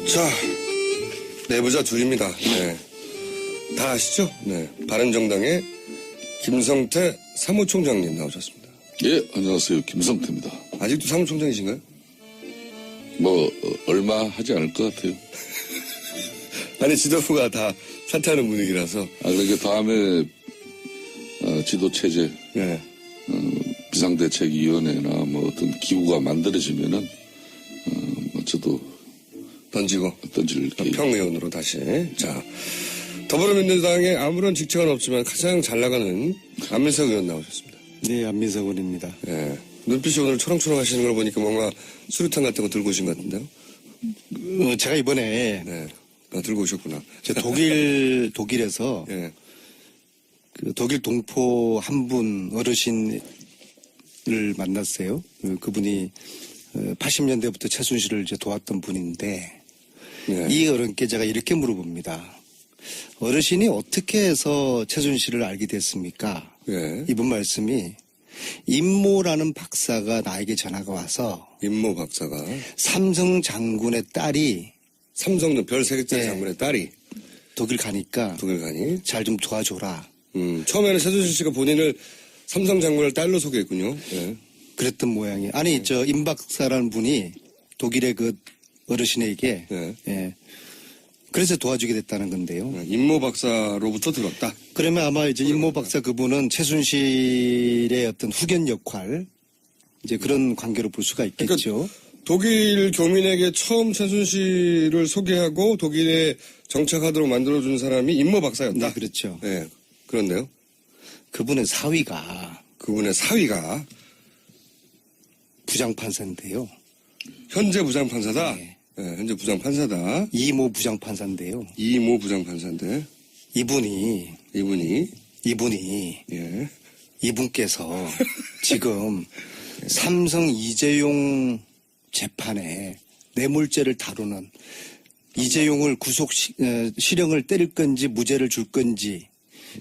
자, 내부자 둘입니다. 네. 다 아시죠? 네. 바른정당의 김성태 사무총장님 나오셨습니다. 예, 안녕하세요. 김성태입니다. 아직도 사무총장이신가요? 얼마 하지 않을 것 같아요. 아니, 지도부가 다 사퇴하는 분위기라서. 그러니까 다음에, 지도체제, 네. 비상대책위원회나 어떤 기구가 만들어지면은, 저도 던질 계획. 평의원으로 다시. 자, 더불어민주당에 아무런 직책은 없지만 가장 잘 나가는 안민석 의원 나오셨습니다. 네, 안민석 의원입니다. 네. 눈빛이 오늘 초롱초롱 하시는 걸 보니까 뭔가 수류탄 같은 거 들고 오신 것 같은데요? 제가 이번에 네. 들고 오셨구나. 독일에서 네. 그 독일 동포 한 분 어르신을 만났어요. 그분이 80년대부터 최순실을 이제 도왔던 분인데 네. 이 어른께 제가 이렇게 물어봅니다. 어르신이 어떻게 해서 최순실을 알게 됐습니까? 네. 이분 말씀이 임모라는 박사가 나에게 전화가 와서 임모 박사가 삼성 장군의 딸이 삼성전 별 3개짜리 네. 장군의 딸이 독일 가니까 독일 가니 잘 좀 도와줘라. 처음에는 최순실 씨가 본인을 삼성 장군을 딸로 소개했군요. 네. 그랬던 모양이에요. 아니, 임 박사라는 분이 독일의 그 어르신에게, 네. 예. 그래서 도와주게 됐다는 건데요. 임모 박사로부터 들었다. 그러면 아마 이제 임모 박사 그분은 최순실의 어떤 후견 역할, 이제 그런 관계로 볼 수가 있겠죠. 그러니까 독일 교민에게 처음 최순실을 소개하고 독일에 정착하도록 만들어준 사람이 임모 박사였다. 네, 그렇죠. 네, 그런데요. 그분의 사위가 그분의 사위가 부장판사인데요. 현재 부장판사다. 네. 네, 현재 부장판사다. 이모 부장판사인데요. 이모 부장판사인데 이분이 예. 이분께서 지금 삼성 이재용 재판에 뇌물죄를 다루는 이재용을 실형을 때릴 건지 무죄를 줄 건지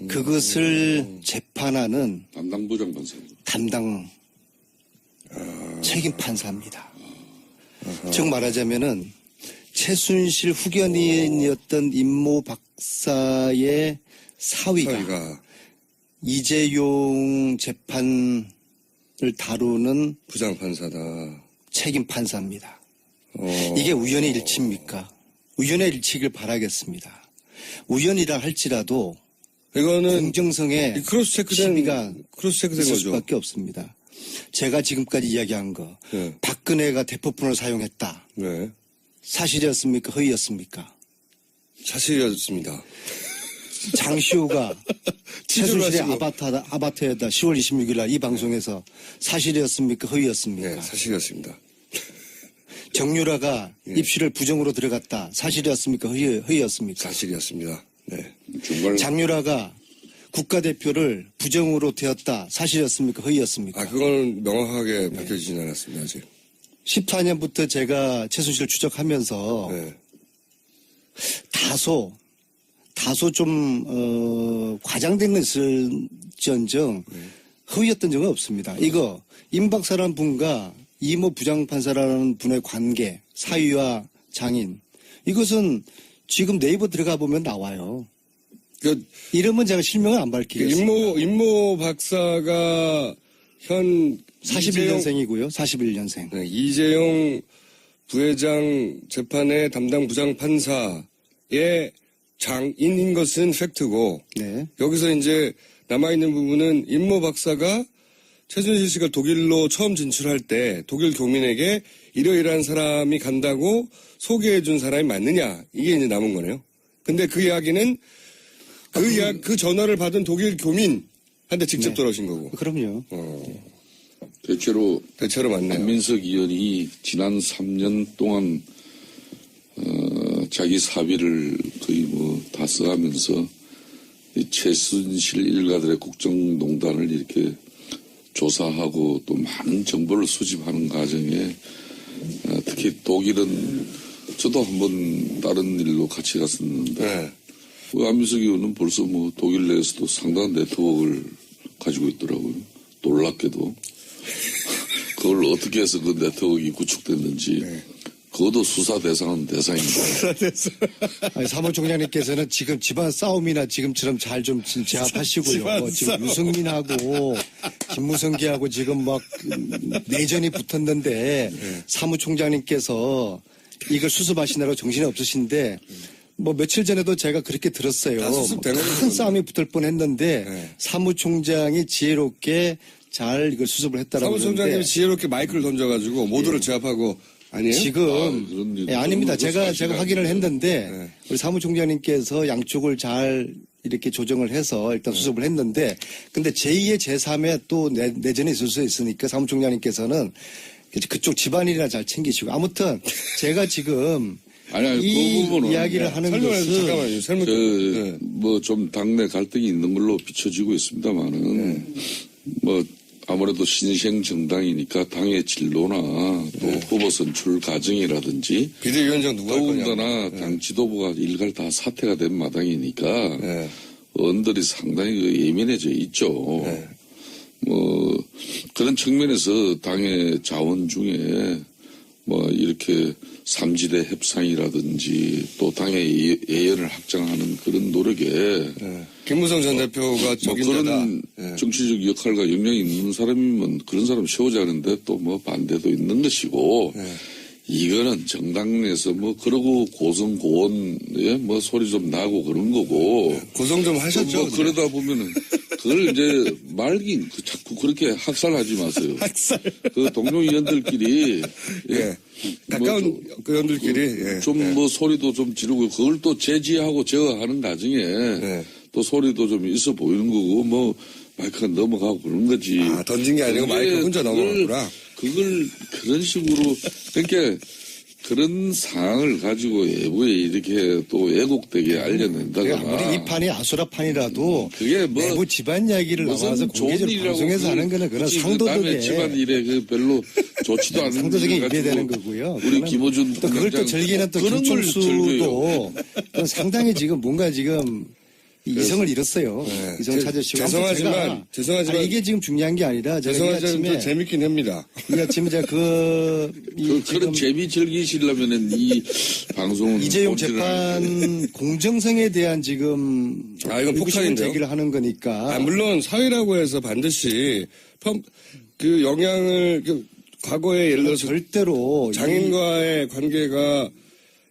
그것을 재판하는 담당 부장판사입니다. 담당 책임 판사입니다. 즉 말하자면은 최순실 후견인이었던 임모 박사의 사위가 이재용 재판을 다루는 부장판사다. 책임 판사입니다. 이게 우연의 일치입니까? 우연의 일치길 바라겠습니다. 우연이라 할지라도 이거는 공정성에 크로스 체크된 시비가 있을 거죠. 수밖에 없습니다. 제가 지금까지 이야기한 거 네. 박근혜가 대포폰을 사용했다. 네. 사실이었습니까? 허위였습니까? 사실이었습니다. 장시호가 최순실의 하시고. 아바타에다 10월 26일 날 이 방송에서 사실이었습니까? 허위였습니까? 네, 사실이었습니다. 정유라가 입시를 부정으로 들어갔다. 사실이었습니까? 허위였습니까? 사실이었습니다. 네. 장유라가 국가대표를 부정으로 되었다. 사실이었습니까? 허위였습니까? 그건 명확하게 밝혀지진 않았습니다, 아직. 14년부터 제가 최순실을 추적하면서 네. 다소 좀 과장된 것을지언정 허위였던 적은 없습니다. 이거 임 박사라는 분과 이모 부장판사라는 분의 관계, 사위와 장인 이것은 지금 네이버 들어가 보면 나와요. 이름은 제가 실명을 안 밝히겠습니다. 임모 박사가 현 41년생이고요. 41년생. 네, 이재용 부회장 재판의 담당 부장판사의 장인인 것은 팩트고 네. 여기서 이제 남아있는 부분은 임모 박사가 최순실 씨가 독일로 처음 진출할 때 독일 교민에게 이러이러한 사람이 간다고 소개해준 사람이 맞느냐 이게 이제 남은 거네요. 근데 그 이야기는 그 전화를 받은 독일 교민한테 직접 네. 돌아오신 거고. 그럼요. 대체로 맞네요. 안민석 의원이 지난 3년 동안 자기 사비를 거의 다 써가면서 최순실 일가들의 국정농단을 이렇게 조사하고 또 많은 정보를 수집하는 과정에 특히 독일은 저도 한번 다른 일로 같이 갔었는데 네. 안민석 의원은 벌써 독일 내에서도 상당한 네트워크를 가지고 있더라고요. 놀랍게도 그걸 어떻게 해서 그 네트워크가 구축됐는지 그것도 수사 대상은 대상입니다. 아니, 사무총장님께서는 지금 집안 싸움이나 지금처럼 잘 좀 제압하시고요. 집안 지금 싸움. 유승민하고 김무성기하고 지금 막 내전이 붙었는데 사무총장님께서 이걸 수습하시느라고 정신이 없으신데 뭐 며칠 전에도 제가 그렇게 들었어요. 다 수습된 큰 거죠. 싸움이 붙을 뻔했는데 네. 사무총장이 지혜롭게 잘 이걸 수습을 했다라고 사무총장님이 그러는데 지혜롭게 마이크를 던져가지고 모두를 제압하고 아니에요? 지금 그런 일이 아닙니다. 그건 제가 사실이 확인을 아니에요. 했는데 네. 우리 사무총장님께서 양쪽을 잘 이렇게 조정을 해서 일단 수습을 했는데 근데 제2의 제3의 또 내전이 있을 수 있으니까 사무총장님께서는 그쪽 집안일이나 잘 챙기시고 아무튼 제가 지금 아니, 이 그 부분은 이야기를 하는 설명해 것은 잠깐만요. 설명. 뭐 좀 당내 갈등이 있는 걸로 비춰지고 있습니다만은 뭐 아무래도 신생 정당이니까 당의 진로나 또 후보 선출 과정이라든지 비대위원장 누가 할 거냐? 더군다나 당 지도부가 일갈 다 사퇴가 된 마당이니까 네. 언들이 상당히 그 예민해져 있죠. 네. 뭐 그런 측면에서 당의 자원 중에 뭐 이렇게 삼지대 협상이라든지 또 당의 예연을 확장하는 그런 노력에 네. 김무성 전 대표가 뭐 적임자다. 그런 네. 정치적 역할과 역량이 있는 사람이면 그런 사람 세우자는데 또 뭐 반대도 있는 것이고 네. 이거는 정당 내에서 뭐 그러고 고성고원에 뭐 소리 좀 나고 그런 거고 고성 좀 하셨죠? 뭐 그러다 보면은 그걸 이제 말긴 자꾸 그렇게 학살하지 마세요. 학살. 그 동료 의원들끼리 예. 가까운 그 연들끼리 예. 좀 뭐 소리도 좀 지르고 그걸 또 제지하고 제어하는 과정에 네. 또 소리도 좀 있어 보이는 거고 뭐 마이크가 넘어가고 그런 거지. 아, 던진 게 아니고 그게 마이크 혼자 넘어갔구나. 그걸 그런 식으로 그러니까 그런 상황을 가지고 외부에 이렇게 또 왜곡되게 알려낸다거나 아무리 이 판이 아수라판이라도 그게 뭐 내부 집안 이야기를 나와서 무슨 공개적으로 좋은 일이라고 방송에서 하는 거는 그런 굳이 그 남의 집안 상도덕에 일에 그 별로 좋지도 않은 상도적인 일 가지고 입에되는 거고요. 우리 그거는 김어준 또 그걸 또 부장장 즐기는 또 그런 걸 즐겨요. 김총수도 또 상당히 지금 뭔가 지금 이성을 잃었어요. 네. 이성을 찾으시고. 죄송하지만 아니, 이게 지금 중요한 게 아니라 제가 이 죄송하지만 또 아침에 재밌긴 합니다. 이 아침에 제가 그런 지금 재미 즐기시려면은 이 방송은 이재용 본질을 알아야 돼요. 재판 공정성에 대한 지금 아, 이건 의구심을 폭탄인데요? 제기를 하는 거니까. 아, 물론 사회라고 해서 반드시 그 영향을 과거에 예를 들어서 절대로 장인과의 관계가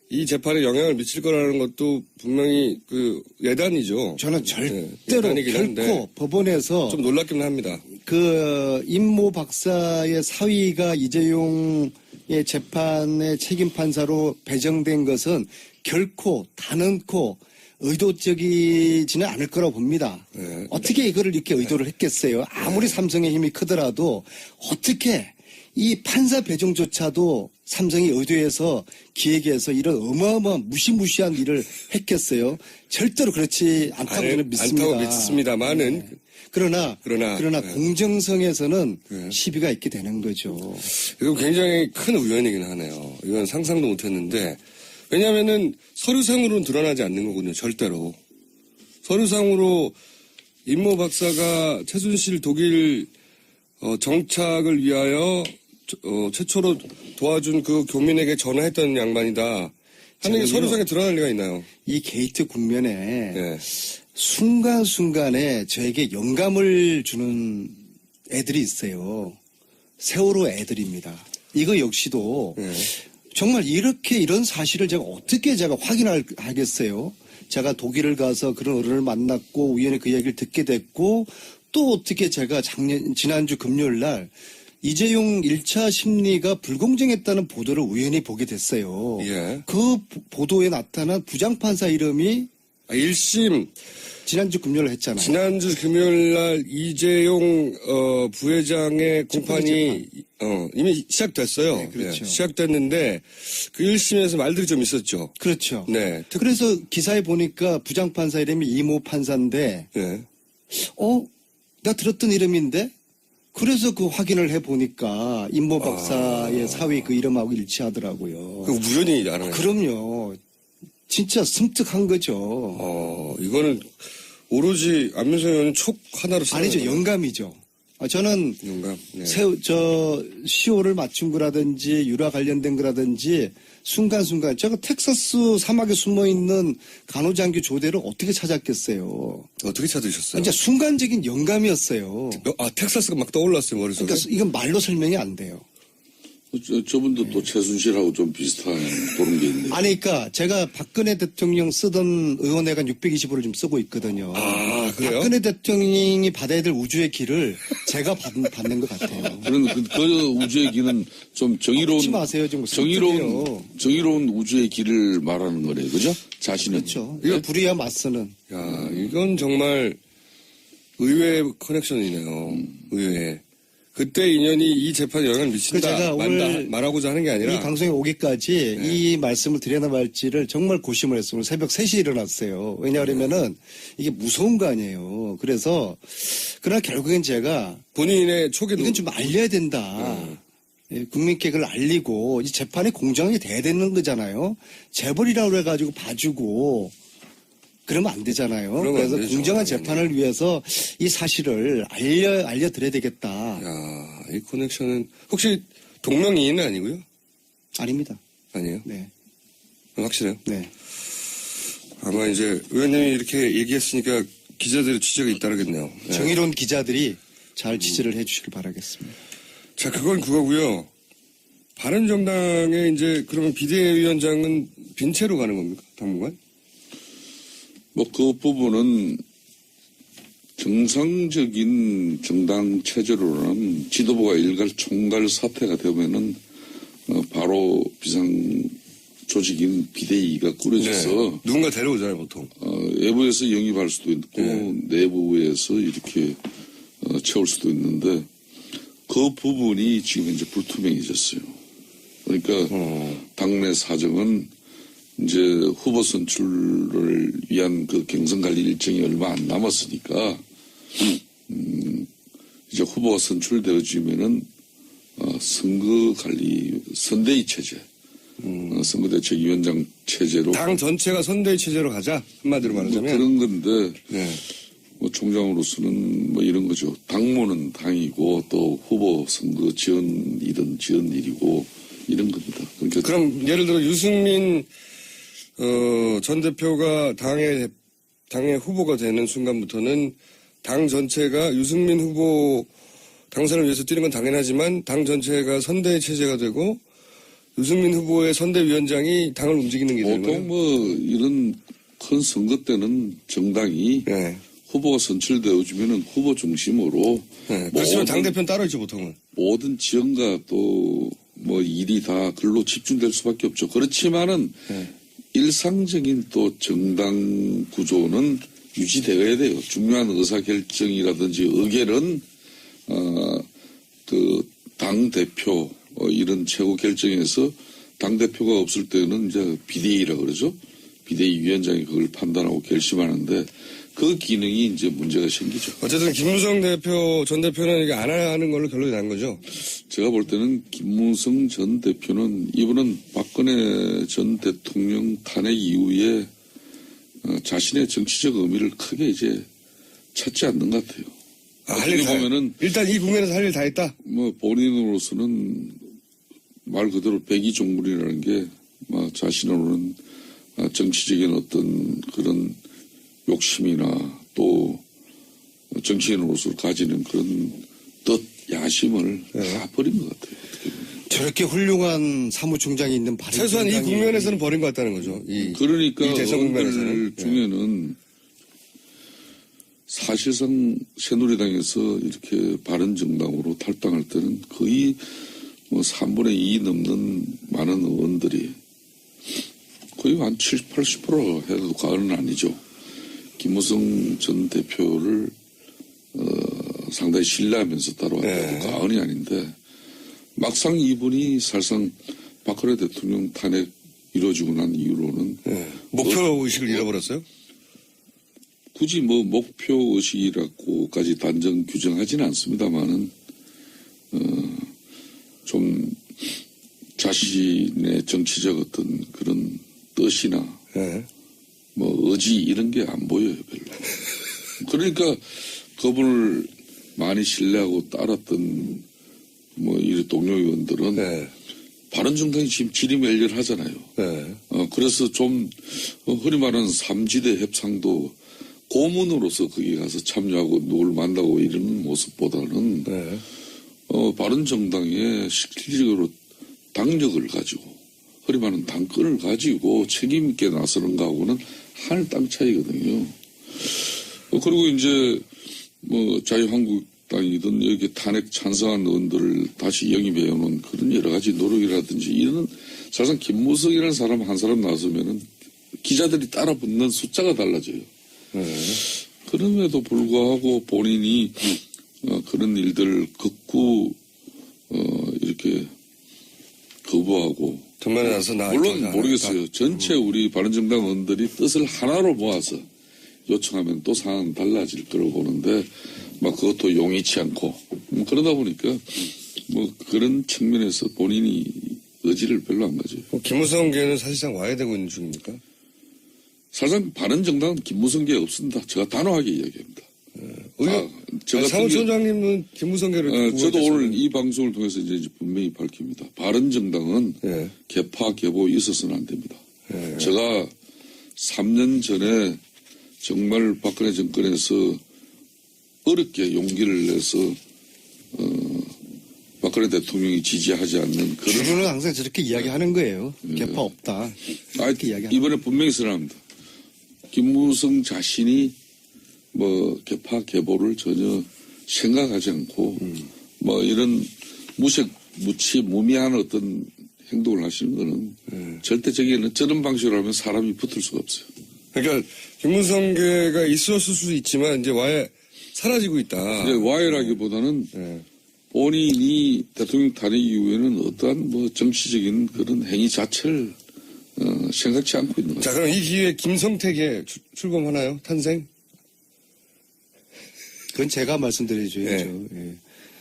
이 재판에 영향을 미칠 거라는 것도 분명히 그 예단이죠. 저는 절대로 예단이긴 한데 결코 법원에서 좀 놀랍긴 합니다. 그 임모 박사의 사위가 이재용의 재판의 책임 판사로 배정된 것은 결코 단언코 의도적이지는 않을 거라고 봅니다. 네. 어떻게 이거를 이렇게 의도를 했겠어요? 아무리 삼성의 힘이 크더라도 어떻게 이 판사 배정조차도 삼성이 의도해서 기획해서 이런 어마어마한 무시무시한 일을 했겠어요? 절대로 그렇지 않다고 저는 믿습니다. 않다고 믿습니다만은 네. 그러나 네. 공정성에서는 네. 시비가 있게 되는 거죠. 이거 굉장히 큰 우연이긴 하네요. 이건 상상도 못했는데 왜냐하면은 서류상으로는 드러나지 않는 거군요. 절대로 서류상으로 임모 박사가 최순실 독일 정착을 위하여 최초로 도와준 그 교민에게 전화했던 양반이다 하는 게 서류상에 드러날 리가 있나요? 이 게이트 국면에 네. 순간순간에 저에게 영감을 주는 애들이 있어요. 세월호 애들입니다. 이거 역시도 네. 정말 이런 사실을 제가 어떻게 확인하겠어요? 제가 독일을 가서 그런 어른을 만났고 우연히 그 얘기를 듣게 됐고 또 어떻게 제가 지난주 금요일 날 이재용 1차 심리가 불공정했다는 보도를 우연히 보게 됐어요. 예. 그 보도에 나타난 부장판사 이름이 1심 지난주 금요일 했잖아요. 지난주 금요일 날 이재용 부회장의 공판이 이미 시작됐어요. 네, 그렇죠. 예, 시작됐는데 그 1심에서 말들이 좀 있었죠. 그렇죠. 네. 그래서 기사에 보니까 부장판사 이름이 이모 판사인데 네. 나 들었던 이름인데 그래서 그 확인을 해보니까 임모 박사의 사위 그 이름하고 일치하더라고요. 그 우연히 알아요. 그럼요. 진짜 섬뜩한 거죠. 이거는 오로지 안민석 의원은 촉 하나로 아니죠. 쓰는 거예요. 영감이죠. 저는 농감. 네. 시호를 맞춘 거라든지 유라 관련된 거라든지 순간순간 제가 텍사스 사막에 숨어 있는 간호장교 조대를 어떻게 찾았겠어요. 어떻게 찾으셨어요? 진짜 순간적인 영감이었어요. 텍사스가 막 떠올랐어요, 머릿속에. 그러니까 이건 말로 설명이 안 돼요. 저분도 또 최순실하고 좀 비슷한 그런 게 있네요. 아니, 그러니까 제가 박근혜 대통령 쓰던 의원회관 620호를 좀 쓰고 있거든요. 아, 그래요? 박근혜 대통령이 받아야 될 우주의 길을 제가 받는 것 같아요. 그런 그 우주의 길은 좀 정의로운 웃지 마세요, 좀 슬프게요. 정의로운 우주의 길을 말하는 거래요, 그죠? 자신은. 그렇죠. 이거 불의와 맞서는. 야, 이건 정말 의외의 커넥션이네요. 의외. 그때 인연이 이 재판에 영향을 미친다. 제가 오늘 말하고자 하는 게 아니라. 이 방송에 오기까지 이 말씀을 드려나 말지를 정말 고심을 했어요. 오늘 새벽 3시에 일어났어요. 왜냐하면은 이게 무서운 거 아니에요. 그래서 그러나 결국엔 제가 본인의 초기도. 이건 좀 알려야 된다. 예, 국민께 그걸 알리고 이 재판이 공정하게 돼야 되는 거잖아요. 재벌이라고 해가지고 봐주고 그러면 안 되잖아요. 그러면 그래서 안 되죠. 공정한 재판을 위해서 이 사실을 알려드려야 되겠다. 야, 이 커넥션은 혹시 동명이인은 아니고요? 아닙니다. 아니에요? 네. 확실해요? 네. 아마 이제 의원님이 이렇게 얘기했으니까 기자들의 취재가 잇따르겠네요. 네. 정의로운 기자들이 잘 취재를 해주시길 바라겠습니다. 자, 그건 그거고요. 바른정당의 이제 그러면 비대위원장은 빈 채로 가는 겁니까? 당분간? 그 부분은 정상적인 정당 체제로는 지도부가 일괄 총괄 사태가 되면은 바로 비상 조직인 비대위가 꾸려져서 누군가 데려오잖아요, 보통. 외부에서 영입할 수도 있고 내부에서 이렇게 채울 수도 있는데 그 부분이 지금 이제 불투명해졌어요. 그러니까 당내 사정은 이제 후보 선출을 위한 그 경선 관리 일정이 얼마 안 남았으니까 이제 후보가 선출되어지면은 선거 관리 선대위 체제, 선거대책위원장 체제로 당 전체가 선대위 체제로 가자. 한마디로 말하자면. 그런 건데 네. 총장으로서는 이런 거죠. 당무는 당이고 또 후보 선거 지원일은 지원일이고 이런 겁니다. 그러니까 그럼 예를 들어 유승민 전 대표가 당의 후보가 되는 순간부터는 당 전체가 유승민 후보 당선을 위해서 뛰는 건 당연하지만 당 전체가 선대위 체제가 되고 유승민 후보의 선대위원장이 당을 움직이는 게 되는 거예요. 보통 이런 큰 선거 때는 정당이 네. 후보가 선출되어지면은 후보 중심으로 네. 그렇지만 당대표는 따로 있죠, 보통은. 모든 지원과 또 일이 다 글로 집중될 수밖에 없죠. 그렇지만은 일상적인 또 정당 구조는 유지되어야 돼요. 중요한 의사결정이라든지 의결은 그 당대표 이런 최고 결정에서 당대표가 없을 때는 이제 비대위라 그러죠. 비대위 위원장이 그걸 판단하고 결심하는데 그 기능이 이제 문제가 생기죠. 어쨌든 김무성 전 대표는 이게 안 하는 걸로 결론이 난 거죠. 제가 볼 때는 김무성 전 대표는 이분은 박근혜 전 대통령 탄핵 이후에 자신의 정치적 의미를 크게 이제 찾지 않는 것 같아요. 할 일 보면은 일단 이 국면에서 할 일 다 했다. 본인으로서는 말 그대로 백의종군이라는 게 자신으로는 정치적인 어떤 그런 욕심이나 또 정치인으로서 가지는 그런 뜻, 야심을 다 버린 것 같아요. 저렇게 훌륭한 사무총장이 있는 최소한 이 국면에서는 버린 것 같다는 거죠. 그러니까 이 대선 국면에서는. 의원들 중에는 사실상 새누리당에서 이렇게 바른정당으로 탈당할 때는 거의 3분의 2 넘는 많은 의원들이 거의 한 70, 80% 해도 과언은 아니죠. 김무성 전 대표를 상당히 신뢰하면서 따라왔다고 과언이 아닌데 막상 이분이 사실상 박근혜 대통령 탄핵 이루어지고 난 이후로는 목표 의식을 잃어버렸어요? 굳이 목표 의식이라고까지 단정 규정하지는 않습니다만은 좀 자신의 정치적 어떤 그런 뜻이나 의지 이런 게 안 보여요 별로. 그러니까 그분을 많이 신뢰하고 따랐던 뭐 이 동료 의원들은 네. 바른정당이 지금 지리멸렬하잖아요. 네. 그래서 좀 흔히 말하는 삼지대 협상도 고문으로서 거기 가서 참여하고 누굴 만나고 이런 모습보다는 네. 바른정당의 실질적으로 당력을 가지고 흔히 말하는 당권을 가지고 책임 있게 나서는 거하고는 하늘 땅 차이거든요. 그리고 이제 뭐 자유한국당이든 여기 탄핵 찬성한 의원들을 다시 영입해오는 그런 여러 가지 노력이라든지 이런 사실상 김무성이라는 사람 한 사람 나서면은 기자들이 따라 붙는 숫자가 달라져요. 그럼에도 불구하고 본인이 그런 일들을 극구 이렇게 거부하고 정면에 나서 나 물론 모르겠어요. 전체 우리 바른정당 의원들이 뜻을 하나로 모아서 요청하면 또 상황은 달라질 거라고 보는데 막 그것도 용이치 않고 그러다 보니까 뭐 그런 측면에서 본인이 의지를 별로 안 가져요. 김무성계는 사실상 와야 되고 있는 중입니까? 사실상 바른정당은 김무성계 없습니다. 제가 단호하게 이야기합니다. 제가 사무총장님은 김무성계를 저도 오늘 이 방송을 통해서 이제 분명히 밝힙니다. 바른정당은 네. 개파 개보 있어서는 안 됩니다. 네. 제가 3년 전에 정말 박근혜 정권에서 어렵게 용기를 내서 박근혜 대통령이 지지하지 않는 그런 주로는 항상 저렇게 이야기하는 거예요. 개파 없다. 이렇게 이야기하는 이번에 분명히 선언합니다. 김무성 자신이 뭐 개파 개보를 전혀 생각하지 않고 뭐 이런 무미한 어떤 행동을 하시는 거는 절대적인 저런 방식으로 하면 사람이 붙을 수가 없어요. 그러니까 김무성계가 있었을 수도 있지만 이제 와야 사라지고 있다. 이제 와해라기보다는 네. 본인이 대통령 탄핵 이후에는 어떠한 뭐 정치적인 그런 행위 자체를 생각지 않고 있는 거죠. 자, 그럼 이 기회에 김성택에 출범하나요? 탄생? 그건 제가 말씀드려줘야죠. 예.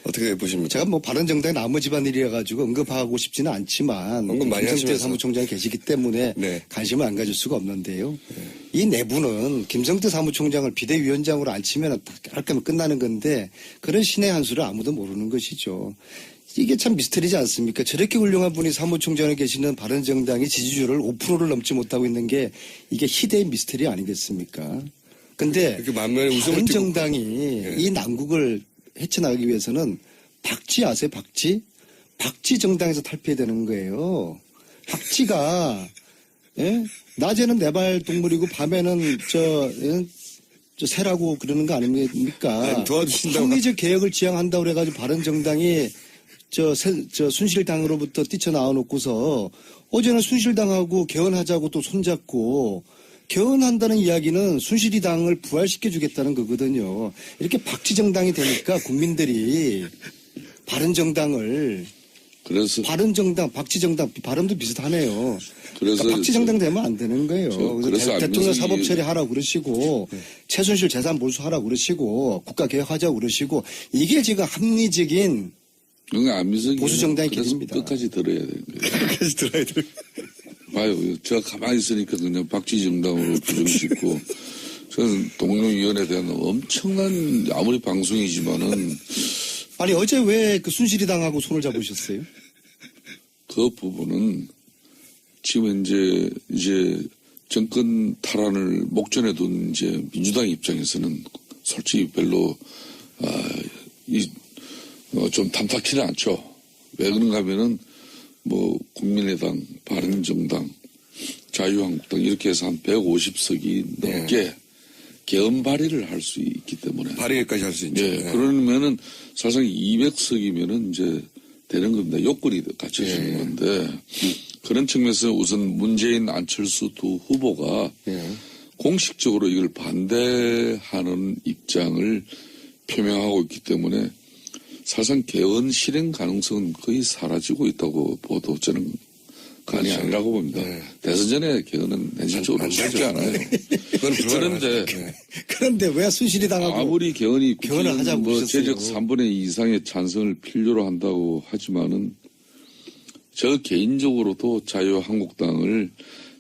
어떻게 보십니까? 제가 뭐 바른정당의 나무 집안일이라 가지고 언급하고 싶지는 않지만 언급 많이 김성태 하시면서. 사무총장이 계시기 때문에 네. 관심을 안 가질 수가 없는데요. 이 내부는 김성태 사무총장을 비대위원장으로 앉히면 깔끔하게 끝나는 건데 그런 신의 한 수를 아무도 모르는 것이죠. 이게 참 미스터리지 않습니까? 저렇게 훌륭한 분이 사무총장에 계시는 바른정당이 지지율을 5%를 넘지 못하고 있는 게 이게 희대의 미스터리 아니겠습니까? 근데 이렇게 만면에 웃음을 바른정당이 이 난국을 헤쳐나가기 위해서는 박쥐 아세요? 박쥐? 박쥐 정당에서 탈피해야 되는 거예요. 박쥐가 예? 낮에는 내발 동물이고 밤에는 저 새라고 그러는 거 아닙니까? 아니, 도와주신다고. 합리적 개혁을 지향한다고 그래가지고 바른정당이 저 순실당으로부터 뛰쳐나와 놓고서 어제는 순실당하고 개헌하자고 또 손잡고 개헌한다는 이야기는 순실이 당을 부활시켜주겠다는 거거든요. 이렇게 박쥐정당이 되니까 국민들이 바른정당을 그래서 바른정당, 박쥐정당 발음도 비슷하네요. 그래서 그러니까 박쥐정당 되면 안 되는 거예요. 그래서 대통령 안민석이- 사법 처리하라고 그러시고 최순실 재산 몰수하라고 그러시고 국가 개혁하자고 그러시고 이게 지금 합리적인 그러니까 안민석이 보수 정당의 그래서 길입니다. 끝까지 들어야 되는 거예요. 끝까지 들어야 돼. 봐요. 제가 가만히 있으니까 그냥 박쥐 정당으로 부정짓고 저는 동료위원에 대한 엄청난 아무리 방송이지만은 아니 어제 왜 그 순실이 당하고 손을 잡으셨어요? 그 부분은 지금 이제 정권 탈환을 목전에 둔 이제 민주당 입장에서는 솔직히 별로 좀 탐탁치는 않죠. 왜 그런가 하면은 뭐 국민의당, 바른정당, 자유한국당 이렇게 해서 한 150석이 넘게 개헌 발의를 할 수 있기 때문에 발의까지 할 수 있죠. 예, 그러면은 사실상 200석이면은 이제 되는 겁니다. 요건이 갖춰지는 건데 그런 측면에서 우선 문재인, 안철수 두 후보가 공식적으로 이걸 반대하는 입장을 표명하고 있기 때문에 사실상 개헌 실행 가능성은 거의 사라지고 있다고 보도 저는 간이 아니라고 봅니다. 대선 전에 개헌은 현실적으로 쉽지 않아요. 그건 그런데 그런데 왜 순실이 당하고 아무리 개헌이 개헌을 하자고 뭐 그러셨어요. 제적 3분의 2 이상의 찬성을 필요로 한다고 하지만은 저 개인적으로도 자유한국당을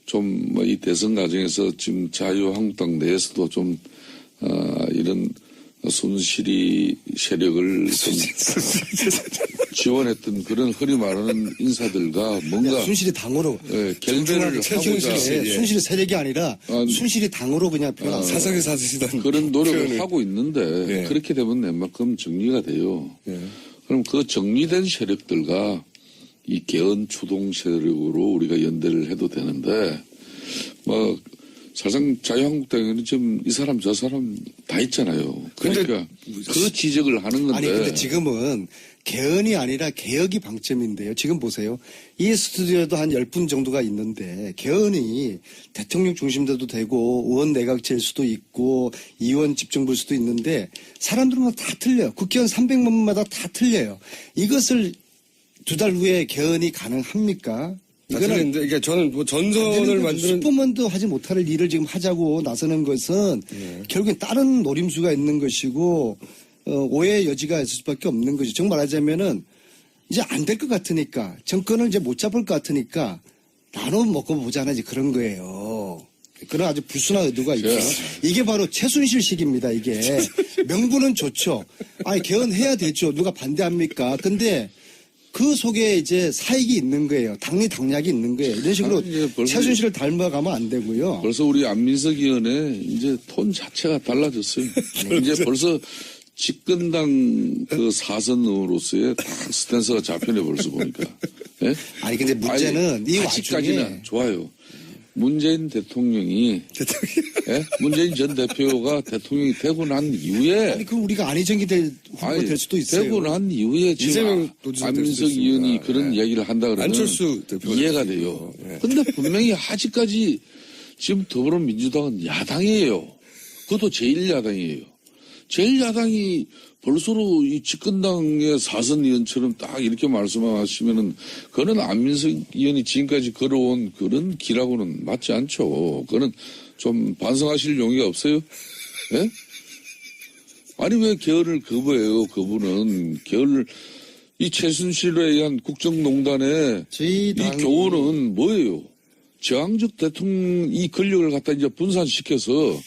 좀 뭐 이 대선 과정에서 지금 자유한국당 내에서도 좀 이런 손실이 세력을 지원했던 그런 허리 마르는 인사들과 뭔가 순실이 당으로 결별을 하고자 순실이 세력이 아니라 순실이 당으로 그냥 표현한 사석에 사시던 그런 노력을 표현을. 하고 있는데 예. 그렇게 되면 웬만큼 정리가 돼요. 예. 그럼 그 정리된 세력들과 이 개헌 추동 세력으로 우리가 연대를 해도 되는데 뭐 사실상 자유한국당에는 지금 이 사람 저 사람 다 있잖아요. 그러니까 그 지적을 하는 건데. 아니 근데 지금은 개헌이 아니라 개혁이 방점인데요. 지금 보세요. 이 스튜디오에도 한 10분 정도가 있는데 개헌이 대통령 중심대도 되고 의원 내각제일 수도 있고 의원 집정부일 수도 있는데 사람들은 다 틀려요. 국회의원 300만마다 다 틀려요. 이것을 2달 후에 개헌이 가능합니까? 이거는 그러니까 저는 뭐 전선을 만드는 슈퍼맨도 하지 못할 일을 지금 하자고 나서는 것은 결국엔 다른 노림수가 있는 것이고 오해의 여지가 있을 수밖에 없는 거죠. 정말 말하자면은 이제 안 될 것 같으니까 정권을 이제 못 잡을 것 같으니까 나눠 먹고 보자는 이제 그런 거예요. 그런 아주 불순한 의도가 있죠. 이게 바로 최순실식입니다. 이게 명분은 좋죠. 아니 개헌해야 되죠. 누가 반대합니까? 근데 그 속에 이제 사익이 있는 거예요. 당리당략이 있는 거예요. 이런 식으로 최순실을 닮아가면 안 되고요. 벌써 우리 안민석 의원의 이제 톤 자체가 달라졌어요. 이제 벌써 집권당 그 사선으로서의 딱 스탠스가 잡혀내 벌써 보니까. 예? 아니 근데 문제는 아니, 이 아직까지는 와중에 좋아요. 문재인 대통령이 예? 문재인 전 대표가 대통령이 되고 난 이후에 아니 그럼 우리가 안희정이 될 후보가 될 수도 있어요. 되고 난 이후에 지금 이재명 도지사 될 수도 안민석 의원이 있습니다. 그런 예. 이야기를 한다 그러면 안철수 대표가 이해가 될 수도 돼요. 있고. 예. 근데 분명히 아직까지 지금 더불어민주당은 야당이에요. 그것도 제1야당이에요. 제1야당이 벌써로 이 집권당의 사선 의원처럼 딱 이렇게 말씀하시면은 그거는 안민석 의원이 지금까지 걸어온 그런 길하고는 맞지 않죠. 그거는 좀 반성하실 용의가 없어요? 예? 아니 왜 개헌을 거부해요? 그분은 개헌을 이 최순실에 의한 국정농단의 저희 이 당이 교훈은 뭐예요? 저항적 대통령 이 권력을 갖다 이제 분산시켜서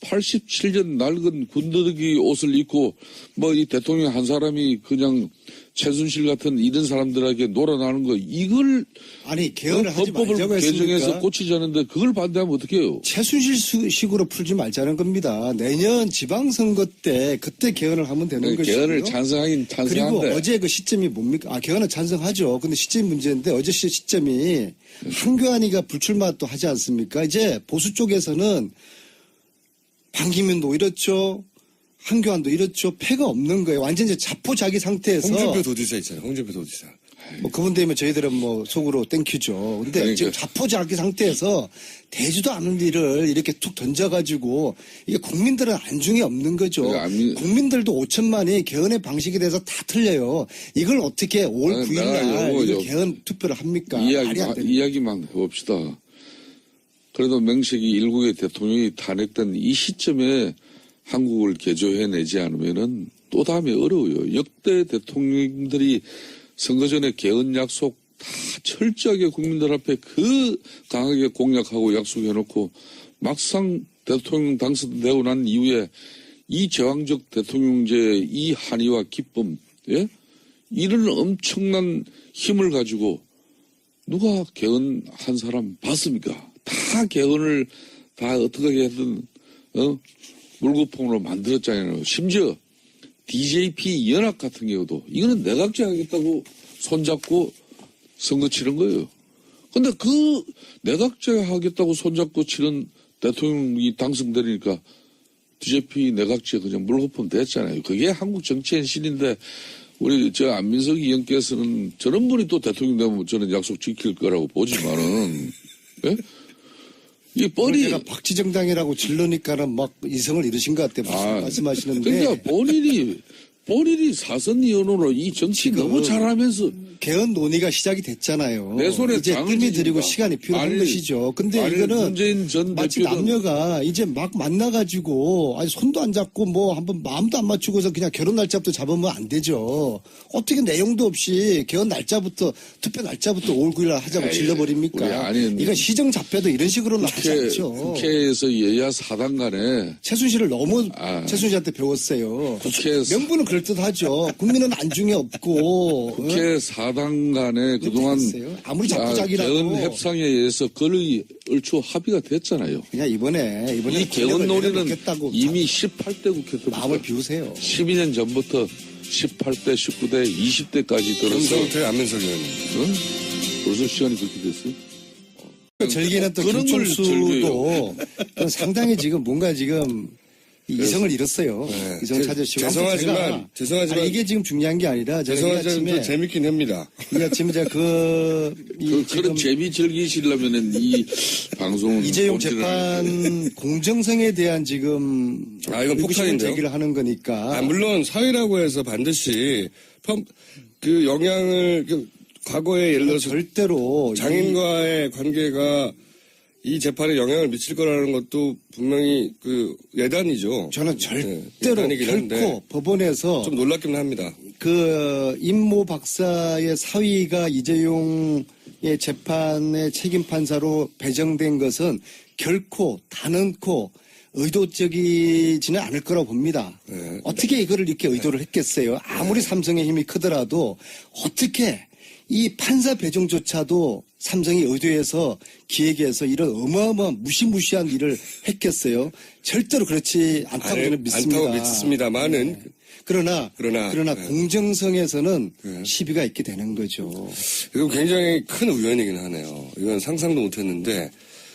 87년 낡은 군더더기 옷을 입고 뭐 이 대통령 한 사람이 그냥 최순실 같은 이런 사람들에게 놀아나는 거 이걸 아니 개헌을 하지 말자고 헌법을 개정해서 했으니까 고치자는데 그걸 반대하면 어떡해요? 최순실식으로 풀지 말자는 겁니다. 내년 지방선거 때 그때 개헌을 하면 되는 것이고요. 개헌을 찬성하긴 그리고 찬성한데 어제 그 시점이 뭡니까? 아, 개헌은 찬성하죠. 근데 시점이 문제인데 어제 시점이 한교안이가 불출마 또 하지 않습니까? 이제 보수 쪽에서는 반기문도 이렇죠. 한교안도 이렇죠. 패가 없는 거예요. 완전 이제 자포자기 상태에서. 홍준표 도지사 있잖아요. 홍준표 도지사. 뭐 그분 되면 저희들은 뭐 속으로 땡큐죠. 근데 그러니까. 지금 자포자기 상태에서 되지도 않은 일을 이렇게 툭 던져가지고 이게 국민들은 안중에 없는 거죠. 그러니까 국민들도 5천만이 개헌의 방식에 대해서 다 틀려요. 이걸 어떻게 5월 아니, 9일 내가 날 요거 이거 개헌 투표를 합니까? 말이 안 됩니다. 이야기만 해봅시다. 그래도 명색이 일국의 대통령이 탄핵된 이 시점에 한국을 개조해내지 않으면은 또 다음에 어려워요. 역대 대통령들이 선거 전에 개헌 약속 다 철저하게 국민들 앞에 그 강하게 공약하고 약속해놓고 막상 대통령 당선되고 난 이후에 이 저항적 대통령제의 이 한의와 기쁨, 예? 이런 엄청난 힘을 가지고 누가 개헌한 사람 봤습니까? 다 개헌을 다 어떻게 하든 물거품으로 만들었잖아요. 심지어 DJP 연합 같은 경우도 이거는 내각제 하겠다고 손잡고 선거 치른 거예요. 근데 그 내각제 하겠다고 손잡고 치른 대통령이 당선되니까 DJP 내각제 그냥 물거품 됐잖아요. 그게 한국 정치의 신인데 우리 저 안민석 의원께서는 저런 분이 또 대통령 되면 저는 약속 지킬 거라고 보지만은 예? 이 뻔히 제가 박지정당이라고 질르니까는 막 이성을 잃으신 것 같아요. 말씀하시는데. 그러니까 본인이 본인이 사선 의원으로 이 정치 너무 잘하면서 개헌 논의가 시작이 됐잖아요. 내 손에 이제 장을 뜸이 쥐니까. 들이고 시간이 필요한 아니, 것이죠. 근데 아니, 이거는 문재인 전 마치 대표는 남녀가 이제 막 만나가지고 아니 손도 안 잡고 뭐 한번 마음도 안 맞추고서 그냥 결혼 날짜부터 잡으면 안 되죠. 어떻게 내용도 없이 개헌 날짜부터 투표 날짜부터 5월 9일 날 하자고 에이, 우리 질러버립니까? 아니, 이거 시정 잡혀도 이런 식으로는 하지 않죠. 국회에서 여야 4당 간에 최순실을 너무 아. 최순실한테 배웠어요. 국회에서 명분은 그럴듯하죠. 국민은 안중에 없고. 국회 4당 간에 그동안 됐어요. 아무리 자꾸자기라도. 개헌 협상에 의해서 거의 얼추 합의가 됐잖아요. 그냥 이번에 이 개헌 논의는 놓겠다고 이미 18대 국회 때부터 마음을 비우세요. 12년 전부터 18대, 19대, 20대까지 들어서 김성태 안민석 의원님. 벌써 시간이 그렇게 됐어요? 즐기는 또 그런 걸 김총수도 상당히 지금 뭔가 지금 이성을 잃었어요. 네. 이성 찾으시고. 죄송하지만 이게 지금 중요한 게 아니라 제가 이 죄송하지만 아침에 재밌긴 합니다. 이 아침에 제가 그런 재미 즐기시려면은 이 방송은 이재용 본질을 재판 공정성에 대한 지금 이건 의구심을 폭탄인데요. 제기를 하는 거니까. 물론 사회라고 해서 반드시 그 영향을 과거에 예를 들어서 절대로 장인과의 관계가 이 재판에 영향을 미칠 거라는 것도 분명히 그 예단이죠. 저는 절대로 예단이긴 한데 결코 법원에서 좀 놀랍긴 합니다. 그 임모 박사의 사위가 이재용의 재판의 책임 판사로 배정된 것은 결코 단언코 의도적이지는 않을 거라고 봅니다. 네. 어떻게 이거를 이렇게 의도를 했겠어요? 아무리 삼성의 힘이 크더라도 어떻게 이 판사 배정조차도 삼성이 의도해서 기획해서 이런 어마어마한 무시무시한 일을 했겠어요? 절대로 그렇지 않다고 저는 믿습니다. 않다고 믿습니다만은 네. 그러나 네. 공정성에서는 네. 시비가 있게 되는 거죠. 이거 굉장히 큰 우연이긴 하네요. 이건 상상도 못했는데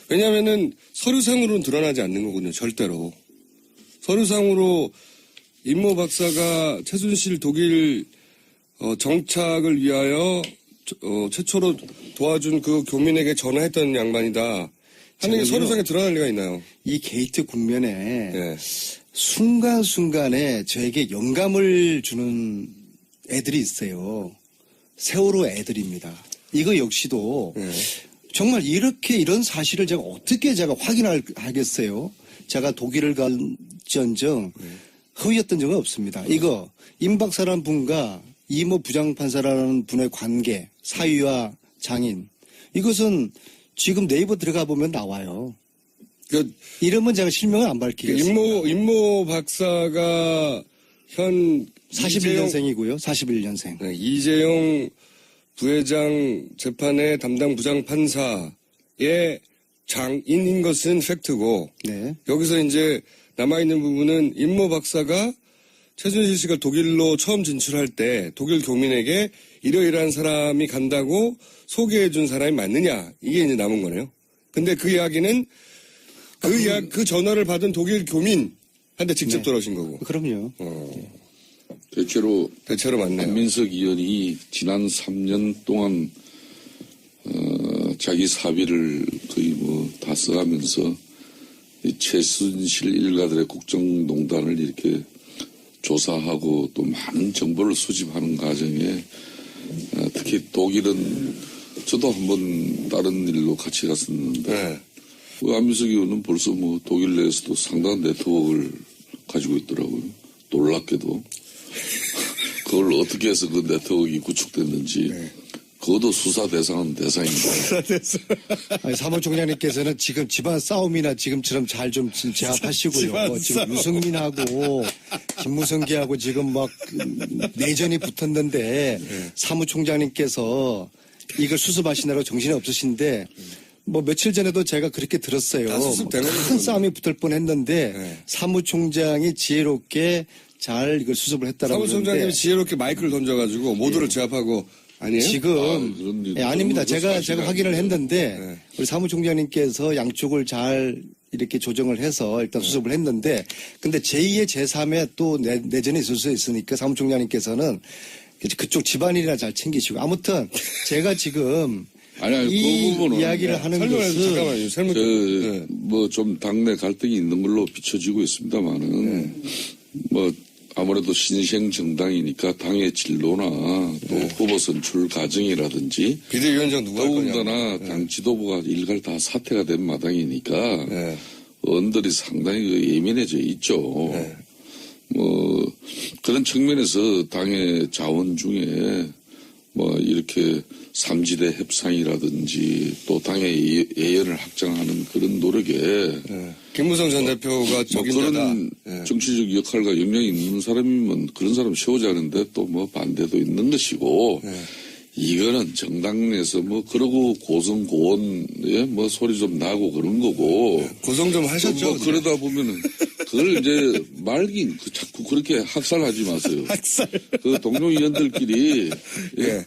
왜냐하면은 서류상으로는 드러나지 않는 거거든요. 절대로 서류상으로 임모 박사가 최순실 독일 정착을 위하여 최초로 도와준 그 교민에게 전화했던 양반이다 하는 게 서류상에 드러날 리가 있나요? 이 게이트 국면에 예. 순간순간에 저에게 영감을 주는 애들이 있어요. 세월호 애들입니다. 이거 역시도 예. 정말 이런 사실을 제가 어떻게 확인하겠어요? 제가 독일을 갈전정 허위였던 적은 없습니다. 이거 임 박사라는 분과 이모 부장판사라는 분의 관계, 사위와 장인 이것은 지금 네이버 들어가 보면 나와요. 이름은 제가 실명을 안 밝히겠습니다. 임모 박사가 현 41년생이고요. 41년생. 네, 이재용 부회장 재판의 담당 부장판사의 장인인 것은 팩트고 네. 여기서 이제 남아있는 부분은 임모 박사가 최순실 씨가 독일로 처음 진출할 때 독일 교민에게 이러이러한 사람이 간다고 소개해 준 사람이 맞느냐 이게 이제 남은 거네요. 근데 그 이야기는 그 전화를 받은 독일 교민한테 직접 네. 들어오신 거고. 그럼요. 대체로 맞네요. 안민석 의원이 지난 3년 동안 자기 사비를 거의 뭐 다 써가면서 이 최순실 일가들의 국정농단을 이렇게 조사하고 또 많은 정보를 수집하는 과정에 특히 독일은 저도 한번 다른 일로 같이 갔었는데 네. 안민석 의원은 벌써 뭐 독일 내에서도 상당한 네트워크를 가지고 있더라고요. 놀랍게도 그걸 어떻게 해서 그 네트워크가 구축됐는지 그것도 수사 대상은 대상입니다. 아니, 사무총장님께서는 지금 집안 싸움이나 지금처럼 잘 좀 제압하시고요. 지금 유승민하고 김무성기하고 지금 막 내전이 붙었는데 사무총장님께서 이걸 수습하시느라고 정신이 없으신데 뭐 며칠 전에도 제가 그렇게 들었어요. 다 수습된 큰 거죠. 싸움이 붙을 뻔했는데 네. 사무총장이 지혜롭게 잘 이걸 수습을 했다라고 사무총장님이 그러는데 지혜롭게 마이크를 던져가지고 모두를 제압하고 아니에요? 지금 그런 일도 아닙니다. 그건 제가 사실이 확인을 아니에요. 했는데 네. 우리 사무총장님께서 양쪽을 잘 이렇게 조정을 해서 일단 수습을 했는데 근데 제2의 제3의 또 내전이 있을 수 있으니까 사무총장님께서는 그쪽 집안일이나 잘 챙기시고 아무튼 제가 지금 아니, 이 그 부분은 이야기를 하는 설명해서 것은 잠깐만요. 설명 뭐 좀 당내 갈등이 있는 걸로 비춰지고 있습니다만은 뭐 아무래도 신생 정당이니까 당의 진로나 또 후보 선출 과정이라든지 비대위원장 누가 할 거냐. 더군다나 당 지도부가 일갈 다 사퇴가 된 마당이니까 네. 의원들이 상당히 예민해져 있죠. 네. 뭐 그런 측면에서 당의 자원 중에 뭐 이렇게 삼지대 협상이라든지 또 당의 예연을 확장하는 그런 노력에 네. 김무성 전 대표가 뭐 적임자다. 그런 네. 정치적 역할과 역량이 있는 사람이면 그런 사람 세우자는데 또 뭐 반대도 있는 것이고 네. 이거는 정당 내에서 뭐 그러고 고성고원에 뭐 소리 좀 나고 그런 거고 고성 좀 하셨죠? 뭐 그러다 보면은 그걸 이제 말긴 자꾸 그렇게 학살하지 마세요. 학살. 그 동료 의원들끼리 예.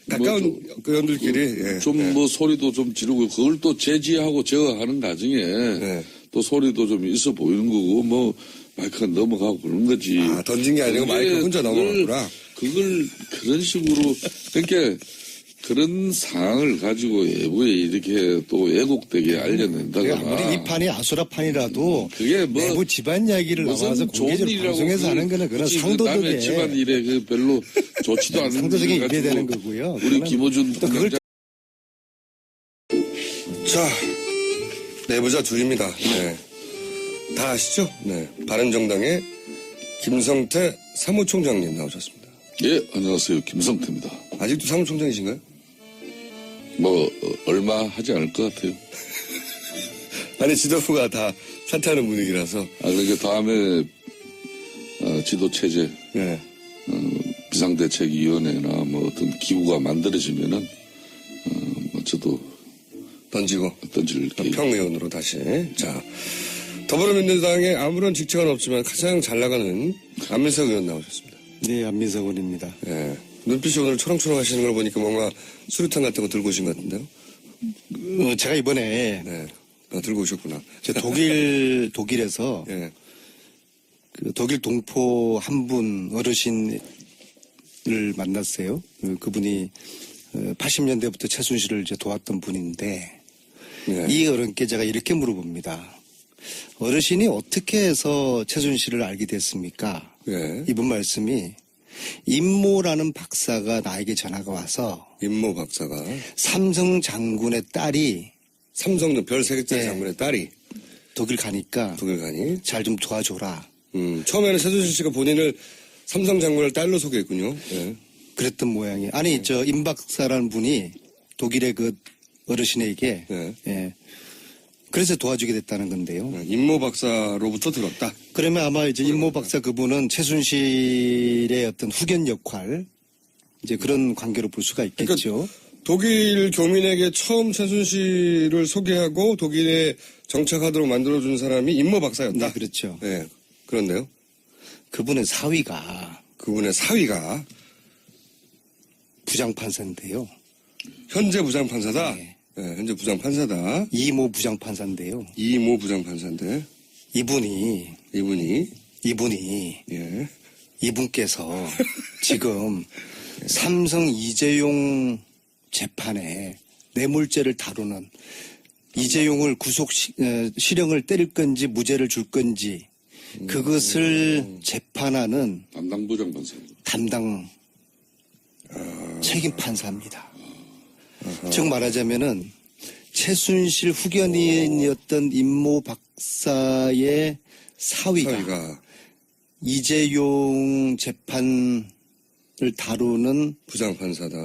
가까운 의원들끼리 예. 좀 뭐 소리도 좀 지르고 그걸 또 제지하고 제어하는 과정에 네. 또 소리도 좀 있어 보이는 거고 뭐 마이크가 넘어가고 그런 거지. 아, 던진 게 아니고 그게 마이크 혼자 넘어갔구나. 그걸 그런 식으로 그러니까 그런 상황을 가지고 외부에 이렇게 또 왜곡되게 알려낸다거나 아무리 이 판이 아수라판이라도 그게 뭐 내부 집안 이야기를 무슨 나와서 좋은 공개적으로 일이라고 방송에서 하는 거는 그런 굳이 남의 상도덕에 집안 일에 그 별로 좋지도 않은 상도적인 일 일이 가지고 되는 거고요. 우리 그러면 김어준 또 그걸 부장장 자, 내부자 둘입니다. 네. 다 아시죠? 네. 바른정당의 김성태 사무총장님 나오셨습니다. 예 안녕하세요 김성태입니다. 아직도 사무총장이신가요? 뭐 얼마 하지 않을 것 같아요. 아니, 지도부가 다 사퇴하는 분위기라서. 그러니까 다음에 지도 체제 네. 비상대책위원회나 뭐 어떤 기구가 만들어지면은 뭐 저도 던지고. 던질 계획. 평의원으로 다시. 자, 더불어민주당에 아무런 직책은 없지만 가장 잘 나가는 안민석 의원 나오셨습니다. 네, 안민석 의원입니다. 예. 눈빛이 오늘 초롱초롱 하시는 걸 보니까 뭔가 수류탄 같은 거 들고 오신 것 같은데요? 제가 이번에 네. 들고 오셨구나. 저 독일에서 예. 그 독일 동포 한 분 어르신을 만났어요. 그분이 80년대부터 최순실을 이제 도왔던 분인데 예. 이 어른께 제가 이렇게 물어봅니다. 어르신이 어떻게 해서 최순실을 알게 됐습니까? 예. 이분 말씀이 임모라는 박사가 나에게 전화가 와서 임모 박사가 삼성 장군의 딸이 삼성 별 3개짜리 예. 장군의 딸이 독일 가니까 독일 가니. 잘 좀 도와줘라. 처음에는 최순실 씨가 본인을 삼성 장군을 딸로 소개했군요. 예. 그랬던 모양이에요. 아니 저 임 박사라는 분이 독일의 그 어르신에게 네. 예. 그래서 도와주게 됐다는 건데요. 임모 박사로부터 들었다. 그러면 아마 이제 임모 박사 그분은 최순실의 어떤 후견 역할 이제 그런 관계로 볼 수가 있겠죠. 독일 교민에게 처음 최순실을 소개하고 독일에 정착하도록 만들어준 사람이 임모 박사였다. 네, 그렇죠. 네, 그런데요. 그분의 사위가 그분의 사위가 부장판사인데요. 현재 부장판사다. 네. 네, 현재 부장판사다. 이모 부장판사인데요. 이모 부장판사인데 이분이 예. 이분께서 지금 삼성 이재용 재판에 뇌물죄를 다루는 이재용을 실형을 때릴 건지 무죄를 줄 건지 그것을 재판하는 담당 부장판사입니다. 담당 책임 판사입니다. 즉 말하자면은 최순실 후견인이었던 임모 박사의 사위가 이재용 재판을 다루는 부장판사다.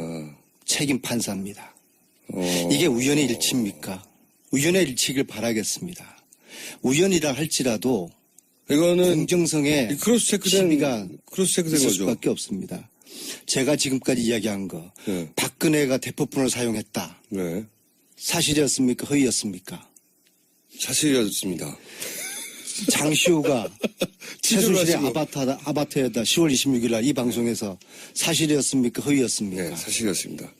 책임 판사입니다. 이게 우연의 일치입니까? 우연의 일치길 바라겠습니다. 우연이라 할지라도 이거는 공정성에 크로스 체크된 시비가 있을 있을 거죠. 수밖에 없습니다. 제가 지금까지 이야기한 거 네. 박근혜가 대포폰을 사용했다. 네. 사실이었습니까? 허위였습니까? 사실이었습니다. 장시호가 취조를 최순실의 하시고. 아바타에다 10월 26일 날 이 방송에서 사실이었습니까? 허위였습니까? 네, 사실이었습니다.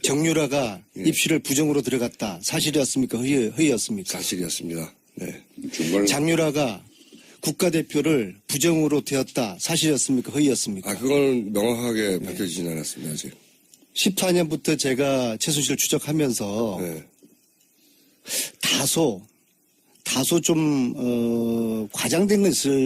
정유라가 예. 입시를 부정으로 들어갔다. 사실이었습니까? 허위였습니까? 사실이었습니다. 네. 정말 장유라가 국가대표를 부정으로 되었다. 사실이었습니까? 허위였습니까? 그건 명확하게 밝혀지진 않았습니다, 아직. 14년부터 제가 최순실을 추적하면서 네. 다소 좀 과장된 것을